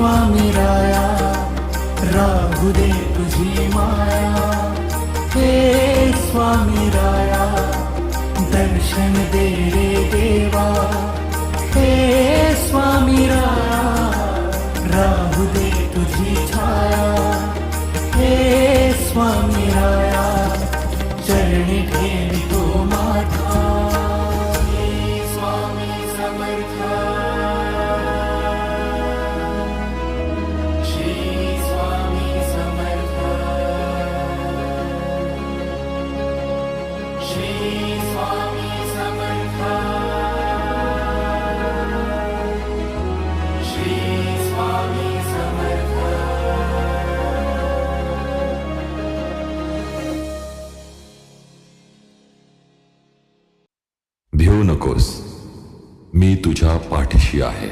स्वामी राया राहू दे तुझी माया, हे स्वामी राया दर्शन दे रे देवा, हे स्वामी राया राहू दे तुझी छाया, हे स्वामी राया चरणी ठेवितो माथा, हे स्वामी समर्थ, श्री स्वामी समर्थ, श्री स्वामी समर्थ, श्री स्वामी समर्थ. भिवू नकोस, मी तुझ्या पाठीशी आहे.